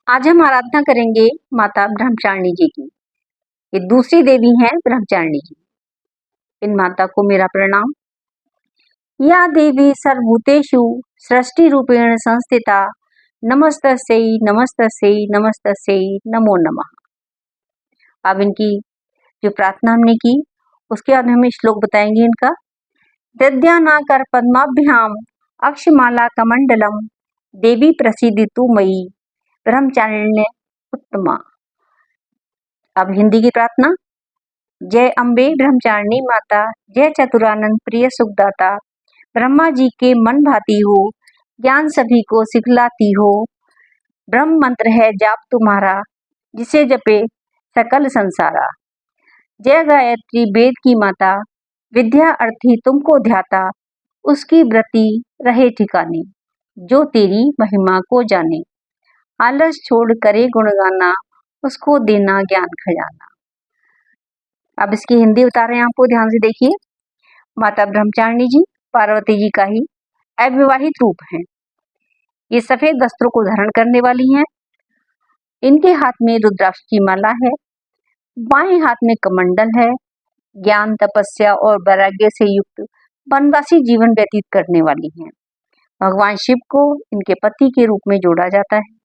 आज हम आराधना करेंगे माता ब्रह्मचारिणी जी की। ये दूसरी देवी हैं ब्रह्मचारिणी जी। इन माता को मेरा प्रणाम। या देवी सर्वभूतेषु सृष्टि रूपेण संस्थिता नमस्तस्यै नमस्तस्यै नमस्तस्यै नमो नमः। अब इनकी जो प्रार्थना हमने की उसके बाद हमें श्लोक बताएंगे इनका। दद्यानाकर पद्माभ्याम अक्षमाला कमंडलम देवी प्रसीदितु मयि ब्रह्मचारिण्य उत्तमा। अब हिंदी की प्रार्थना। जय अम्बे ब्रह्मचारिणी माता, जय चतुरानंद प्रिय सुखदाता, ब्रह्मा जी के मन भाती हो, ज्ञान सभी को सिखलाती हो, ब्रह्म मंत्र है जाप तुम्हारा, जिसे जपे सकल संसारा। जय गायत्री वेद की माता, विद्या अर्थी तुमको ध्याता, उसकी व्रति रहे ठिकाने, जो तेरी महिमा को जाने। आलस छोड़ करे गुण गाना, उसको देना ज्ञान खजाना। अब इसकी हिंदी बता रहे हैं आपको, ध्यान से देखिए। माता ब्रह्मचारिणी जी पार्वती जी का ही अविवाहित रूप है। ये सफेद वस्त्रों को धारण करने वाली हैं। इनके हाथ में रुद्राक्ष की माला है, बाएं हाथ में कमंडल है। ज्ञान तपस्या और वैराग्य से युक्त वनवासी जीवन व्यतीत करने वाली हैं। भगवान शिव को इनके पति के रूप में जोड़ा जाता है।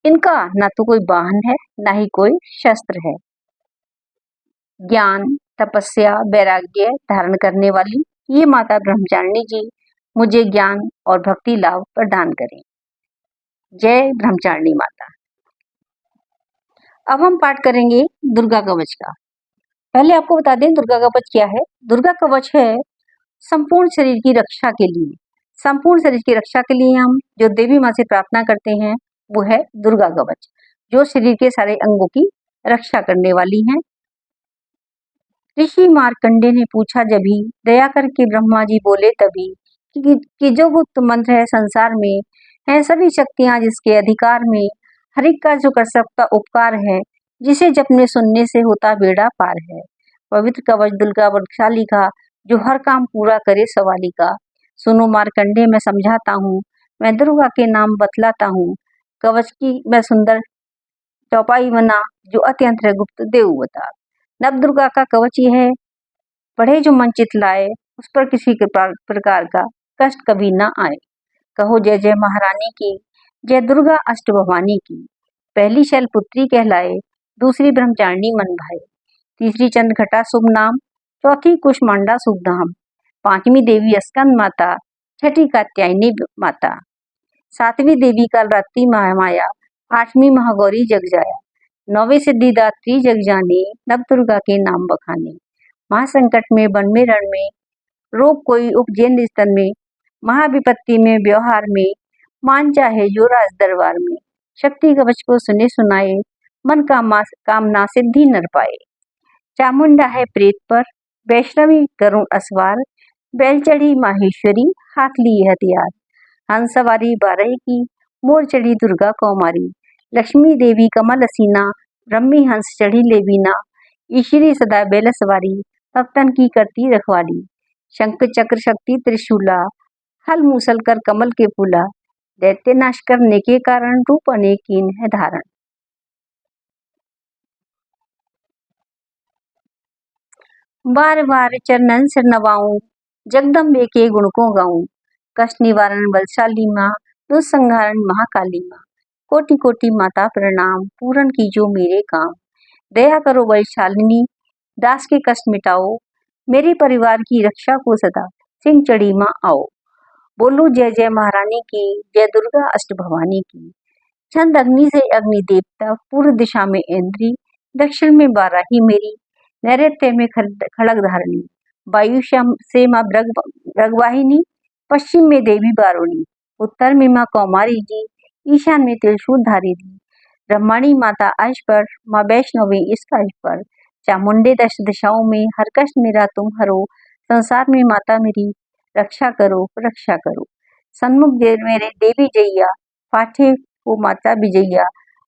इनका ना तो कोई वाहन है, ना ही कोई शस्त्र है। ज्ञान तपस्या वैराग्य धारण करने वाली ये माता ब्रह्मचारिणी जी मुझे ज्ञान और भक्ति लाभ प्रदान करें। जय ब्रह्मचारिणी माता। अब हम पाठ करेंगे दुर्गा कवच का। पहले आपको बता दें दुर्गा कवच क्या है। दुर्गा कवच है संपूर्ण शरीर की रक्षा के लिए। संपूर्ण शरीर की रक्षा के लिए हम जो देवी माँ से प्रार्थना करते हैं वो है दुर्गा कवच, जो शरीर के सारे अंगों की रक्षा करने वाली हैं। ऋषि मार्कंडे ने पूछा जभी, दया करके ब्रह्मा जी बोले तभी, कि जो गुप्त मंत्र है संसार में, है सभी शक्तियां जिसके अधिकार में, हर एक का जो कर सकता उपकार है, जिसे जपने सुनने से होता बेड़ा पार है। पवित्र कवच दुर्गा बलशाली का, जो हर काम पूरा करे सवाली का। सुनो मार्कंडे मैं समझाता हूँ, मैं दुर्गा के नाम बतलाता हूँ। कवच की मैं सुंदर चौपाई बना, जो अत्यंत है गुप्त देव बता। नव दुर्गा का कवच यह है, पढ़े जो मन चित लाए, उस पर किसी प्रकार का कष्ट कभी ना आए। कहो जय जय महारानी की, जय दुर्गा अष्ट भवानी की। पहली शैल पुत्री कहलाए, दूसरी ब्रह्मचारिणी मन भाए, तीसरी चंद्रघटा शुभ नाम, चौथी कुष्मांडा शुभ धाम, पांचवी देवी स्कंद माता, छठी कात्यायनी माता, सातवीं देवी कालरात्रि महामाया, आठवीं महागौरी जग जाया, नौवीं सिद्धिदात्री जग जाने, नव दुर्गा के नाम बखाने। महासंकट में वन में रण में, रोग कोई उपजेन स्तन में, महाविपत्ति में व्यवहार में, मान चाहे जो राज दरबार में। शक्ति कवच को सुने सुनाए, मन का कामना सिद्धि नर पाए। चामुंडा है प्रेत पर, वैष्णवी करुण असवार, बैल चढ़ी माहेश्वरी, हाथ ली हथियार। हंस सवारी बारह की, मोर चढ़ी दुर्गा कौमारी, लक्ष्मी देवी कमल असीना, ब्रह्मी हंस चढ़ी लेवीना, ईश्वरी सदा बैल सवारी, भक्तन की करती रखवाली। शंख चक्र शक्ति त्रिशूला, हल मूसल कर कमल के फूला, दैत्य नाश करने के कारण रूप अनेक कीन है धारण। बार बार चरणन सिर नवाऊं, जगदम्बे के गुण को गाऊं। कष्ट निवारण बलशाली माँ, दुष्संहारण महाकाली माँ। कोटि कोटि माता प्रणाम, पूरन कीजो मेरे काम। दया करो बलशालिनी, दास के कष्ट मिटाओ, मेरे परिवार की रक्षा को सदा सिंह चढ़ी माँ आओ। बोलो जय जय महारानी की, जय दुर्गा अष्ट भवानी की। छंद अग्नि से अग्नि देवता, पूर्व दिशा में इंद्री, दक्षिण में बाराही मेरी, नैऋत्य में खड़ग धारणी, वायु से माँ ब्रगवाहिनी, पश्चिम में देवी बारुणी, उत्तर में माँ कौमारी जी, ईशान में त्रिशूल धारी दी। ब्रह्मणी माता अर्श पर, माँ वैष्णवी इस कल्प पर। चामुंडे दश दिशाओं में, हर कष्ट मेरा तुम हरो, संसार में माता मेरी रक्षा करो रक्षा करो। सन्मुख मेरे देवी जैया, पाठे को माता विजया,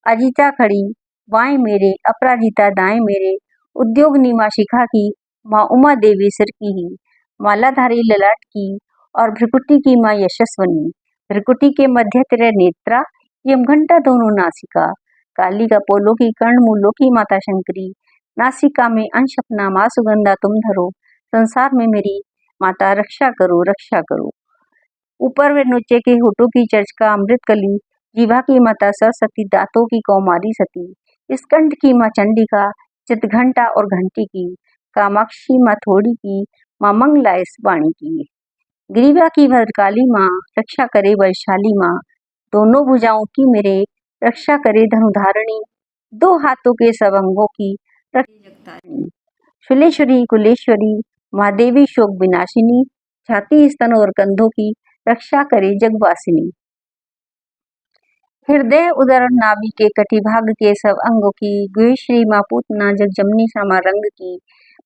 अजिता खड़ी बाएं मेरे, अपराजिता दाएं मेरे, उद्योग नीमा शिखा की, माँ उमा देवी सिर की ही, मालाधारी ललाट की, और भ्रिकुटी की माँ यशस्वनी। भ्रिकुटी के मध्य तेरे नेत्रा, यमघंटा दोनों नासिका, काली का पोलो की कर्ण मूलों की माता शंकरी, नासिका में अंश अपना माँ सुगंधा तुम धरो, संसार में मेरी माता रक्षा करो रक्षा करो। ऊपर वे नीचे के होठों की चर्चिका अमृत कली, जीवा की माता सरस्वती, दांतों की कौमारी सती, स्कंठ की माँ चंडिका, चितघंटा और घंटी की, कामाक्षी माँ थोड़ी की, माँ मंगला इस वाणी की। ग्रीवा की भद्रकाली माँ, रक्षा करे वैशाली माँ, दोनों भुजाओं की मेरे रक्षा करे धनुधारिणी, दो हाथों के सब अंगों की रक्षा जगतारिणी। शुलेश्वरी कुलेश्वरी, महादेवी शोक विनाशिनी, छाती स्तन और कंधों की रक्षा करे जगवासिनी। हृदय उदर नाभि के कटिभाग के सब अंगों की, गुहेश्वरी माँ पूतना जगजमनी श्यामा रंग की,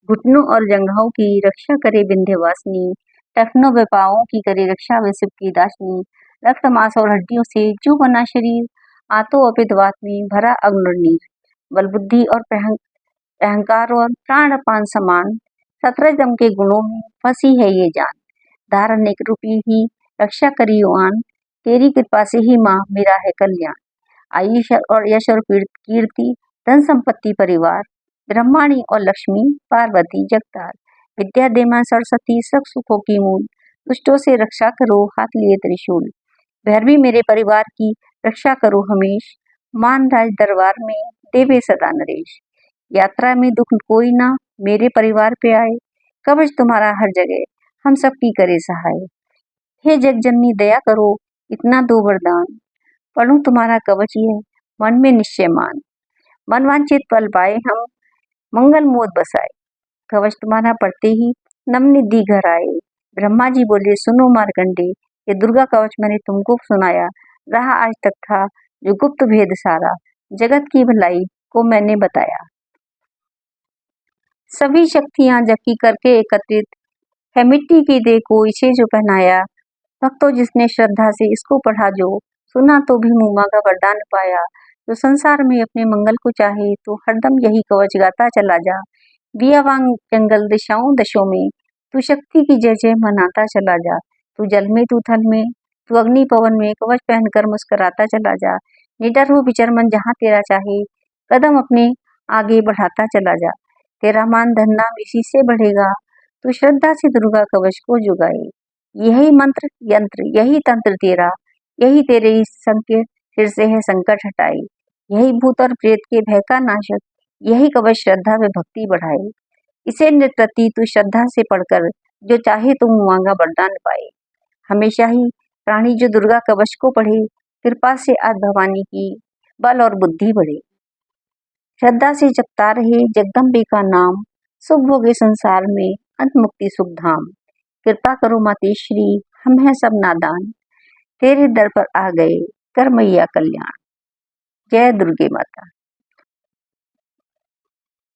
घुटनों और जंघाओं की रक्षा करे विंध्यवासिनी, टखनों व पाँवों की करे रक्षा व शिव की दासिनी। रक्त मांस और हड्डियों से जो बना शरीर, आतो अपित वात में भरा अग्नि और नीर, बल बुद्धि और अहंकार और प्राण अपान समान, सतरजम के गुणों में फंसी है ये जान। धारण एक रूपी ही रक्षा करियो आन, तेरी कृपा से ही माँ मेरा है कल्याण। आयुष और यश और कीर्ति, धन संपत्ति परिवार, ब्रह्माणी और लक्ष्मी, पार्वती जगतार, विद्या दे मां सरस्वती, सब सुखों की मूल, दुष्टों से रक्षा करो हाथ लिए त्रिशूल। भैरवी मेरे परिवार की रक्षा करो हमेश, मान राज दरबार में देवे सदा नरेश। यात्रा में दुख कोई ना मेरे परिवार पे आए, कवच तुम्हारा हर जगह हम सबकी करे सहाय। हे जगजननी दया करो इतना दो वरदान, पढ़ूं तुम्हारा कवच यह मन में निश्चय मान। मनवांचित फल पाए हम, मंगल मोद बसाए, कवच तुम्हारा पढ़ते ही नवनिधि घर आए। ब्रह्मा जी बोले सुनो मार्कंडे, ये दुर्गा कवच मैंने तुमको सुनाया, रहा आज तक था जो गुप्त भेद सारा, जगत की भलाई को मैंने बताया। सभी शक्तियां जबकि करके एकत्रित है, मिट्टी की दे को इसे जो पहनाया, भक्तों जिसने श्रद्धा से इसको पढ़ा जो, सुना तो भी मुँह मांगा वरदान पाया। जो संसार में अपने मंगल को चाहे, तो हरदम यही कवच गाता चला जा। वियावांग जंगल दिशाओं दशों में, तू शक्ति की जय जय मनाता चला जा। तू जल में तू थल में, तू अग्नि पवन में, कवच पहनकर मुस्कुराता चला जा। निडर हो विचर मन जहाँ तेरा चाहे, कदम अपने आगे बढ़ाता चला जा। तेरा मान धन नाम इसी से बढ़ेगा, तू श्रद्धा से दुर्गा कवच को जुगाए। यही मंत्र यंत्र यही तंत्र तेरा, यही तेरे इस संकेत फिर से है संकट हटाए। यही भूत और प्रेत के भय का नाशक, यही कवच श्रद्धा व भक्ति बढ़ाए। इसे नित्यप्रति तू श्रद्धा से पढ़कर जो चाहे तो मुँह मांगा वरदान पाए। हमेशा ही प्राणी जो दुर्गा कवच को पढ़े, कृपा से आज भवानी की बल और बुद्धि बढ़े। श्रद्धा से जपता रहे जगदम्बे का नाम, सुख भोगे संसार में अंत मुक्ति सुख धाम। कृपा करो मातेश्वरी, हम हैं सब नादान, तेरे दर पर आ गए कर मैया कल्याण। जय दुर्गे माता।